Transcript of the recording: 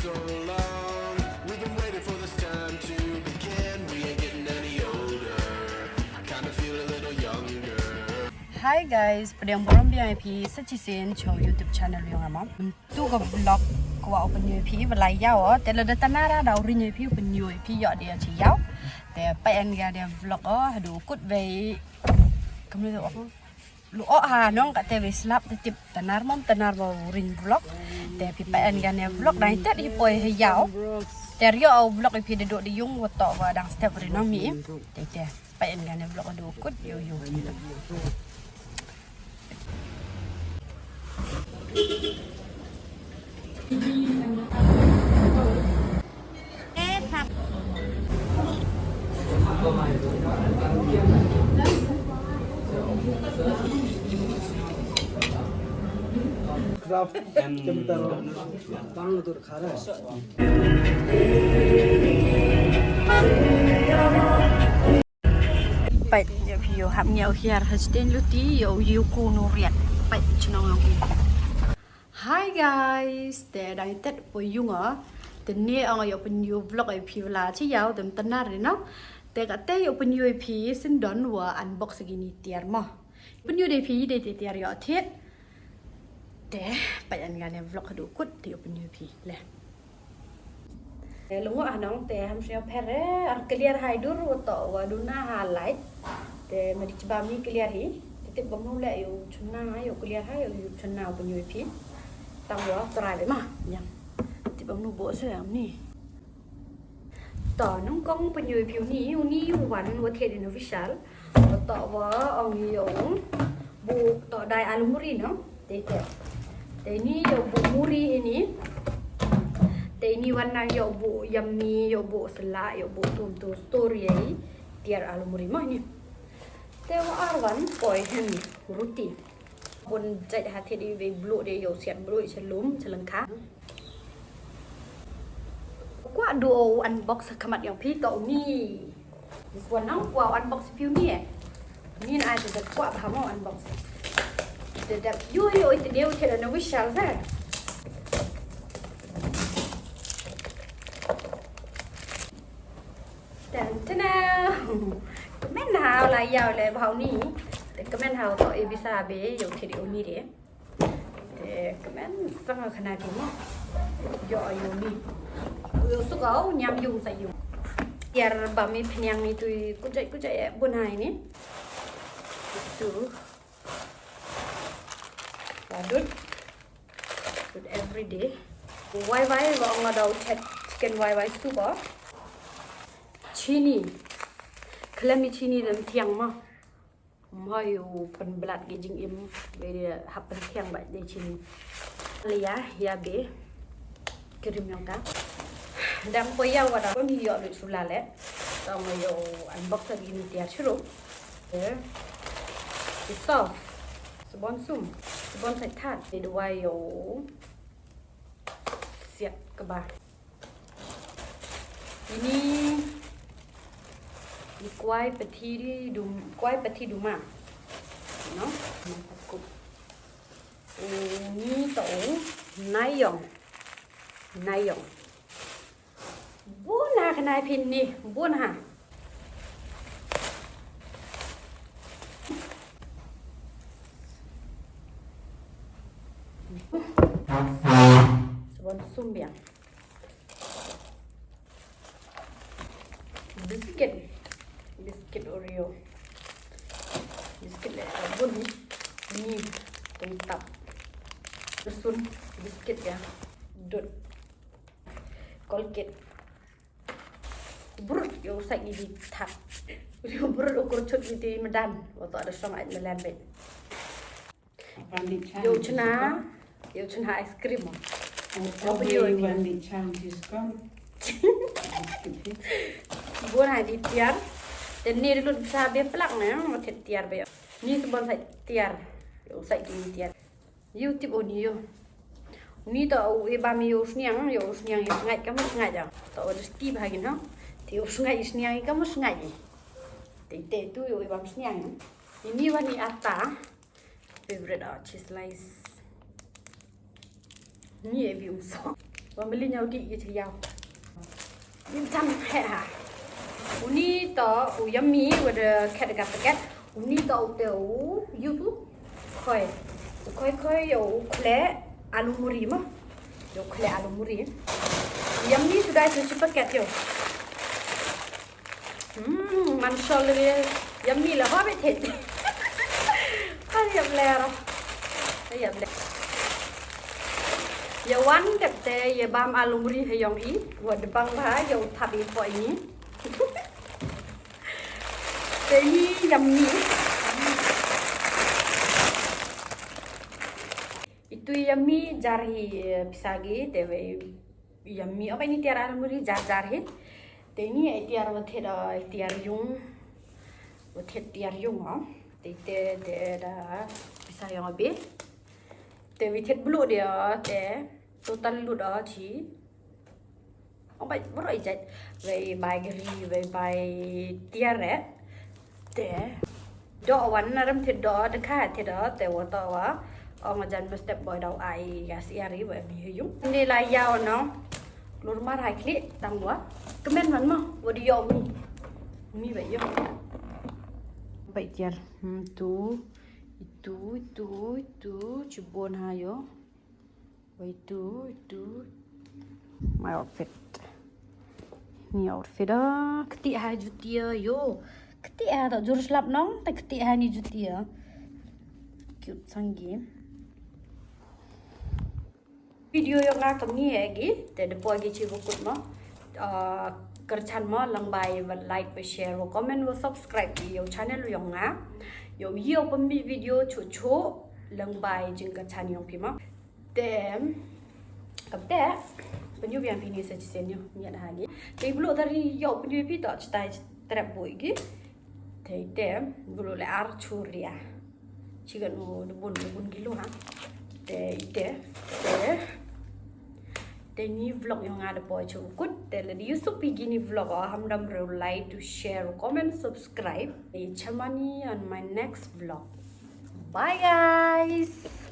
so long. We've been waiting for this time to begin. We ain't getting any older. I kinda feel a little younger. Hi guys, pada yang belum VIP, sejisin show YouTube channel yang ama. Untuk ke vlog gua open VIP, belayar oh. Tapi ada tanara dah orang VIP open VIP ya dia ciao. Tapi pengen dia vlog oh, aduh kut bayi. Kamu tu apa? Lu oh ha nong kat TV slap tetip tanar mom tanar bau ring vlog. Tapi pengen dia vlog dah itu di poi hijau. Dari au vlog IP duduk di yung watak wa dang step renomi. Tapi pengen dia vlog aduh kut yo. Craft chemical bang tur khara Baik, ya video hamnya hier hasden luti yo yuku nuriat. Baik, cenong lagi. Hi guys, te dai tet po yunga. Te ne ang yo pen yo vlog ai pi la chi yao dem tanar no. Te ka te yo pen yo pi sin don wa unbox gini tiar mo. Pen yo de pi de tiar yo thet. Te pai an ga ne vlog du kut te yo pen yo pi le. Lungo anong te ham sio pere ar clear hai dur to wa duna highlight. Te mari chba mi clear hi. Te bam le yo chuna yo clear hai yo chuna pen yo pi. Tao đó trai đấy mà nhá thì bằng nụ bộ sẽ làm nè tỏ nó công bao nhiêu phiếu ní quán của thiệt nó visual tỏ vợ ông nhiều bộ tỏ đài alumuri nó để ní nhiều bộ muri ini để níวันnào nhiều bộ yummy nhiều bộ salad nhiều bộ tôm tôm story ấy tiar alumuri mà nhỉ theo arvan poi hen rutiบนใจหาเทดีเวบลูเดียวเสียนบลูฉันล้มฉันลังค้ากว่าดูอันบ็อกซ์ขมัดอย่างพี่ต่อนี่ส่วนน้องกว่าอันบ็อกซ์พิวนี่นี่นายจะกว่าพามออันบ็อกซ์เดี๋ยวยุ่ยอีกเดียวเทเลนวิชาลซะแต่ท่านแม่นาวลายยาวเลยเบานี่ก็แม่นเฮาต่อเอบิซาเบอยู่ที่เดียวนี่เด้แต่ก็แม่นฟังขนาดนี้ย่ออยู่นี่อยู่สุกเอายำยุงใส่ยุงยาบะมีพยังนี่ตุยกูใจบนหายนี่ดูดุด every day ไว้ว่าเอาเราเช็ดchickenไว้สุกเอาชีนี่เคลมีชีนี่เริ่มเที่ยงมั้งมาอยู่เป็นบลัดกิจอิ่มไปเดี๋ยวหับเป็นเที่ยงแบบเดชินเลียยาเบคิริมยองกันดังพอยาวว่าเราไม่ยอมเลยสุดละแหละต้องมาอยู่อันบ็อกซ์กินเตียชิโร่ดิซอฟสปอนซุ่มสปอนใส่ถาดไปด้วยอยู่เสียบกระบะทีนี้di kuai peti duma no aku ni to nayong buna kanai pin ni bun ha sebon sumbiang biscuit Oreo biscuit bun ni tentap resun biscuit ya dot Colgate buruk yo sai di tak buruk ukur cut di medan waktu ada sama melan bet yo cina ice cream apa yo di chantis kan buat hari tiar dan ni dulu bisa biar pelak na mau tiar biar ni sebab saya tiar yo sai di tiar YouTube oni yo ni tao iba mi yo sniang ngai kamu ngai dah tao ada sti bahagian ha thì ngai sniang kamu ngai te tu yo iba sniang ini wani ata favorite cheese slice ni ebi umso beli nhau di gitu ya. Intan ha. Uni to yummy with cat cat. Uni to YouTube. Khoi yo kle alu muri mah. Yo kle alu muri. Yummy sudah cuci paket yo. Mansol dia yummy lah apa bet. Kan yam lera. Yam lera. Ya wan đẹp tê ya bam alumri hay yong i wa de bang ba yo thabi po ini tê ni yummy itu yummy jari pisagi dewe yummy apa ini tiar alumri jar he tê ni tiar wa thera tiar yung wa tiar yung ha tê da bisa yang abe tê vi thiết blue dia tê total lu đó chỉ ông bay rất là chạy về bài ghi về bài tia rẻ tê đóวันนั้นเทดอตะค่าเทดอแต่ว่าต่อว่าôngอาจารย์มาสเต็ปบอยดาวไอกาเซียรีแบบมียุ่งนี่ลายยาวเนาะรถมาถ่ายคลิปตังวะก็แม่นมันมั้งวันเดียวมีแบบยุ่งไปเจอitu cubon hayo itu my outfit ni outfit dah ketik ha jutia yo ketik ha tak jurus lap nong tak ketik ha ni jutia cute sangi video yang ngak ni lagi te depo lagi cibukut mo kercan mo lang bay và like và share và comment và subscribe di channel yang ngak yo yo pembi video cucu lang bay jeng kercan yang pima dem kapte penyu biang pini saja senyo niat lagi tapi belum dari yo penyu pi tak cetai terap boy gi thì dem belum le ar churia chigan mo bun kilo ha ni vlog yang ada boy cukup tele di YouTube begini vlog hamdam like to share comment subscribe chamani on my next vlog bye guys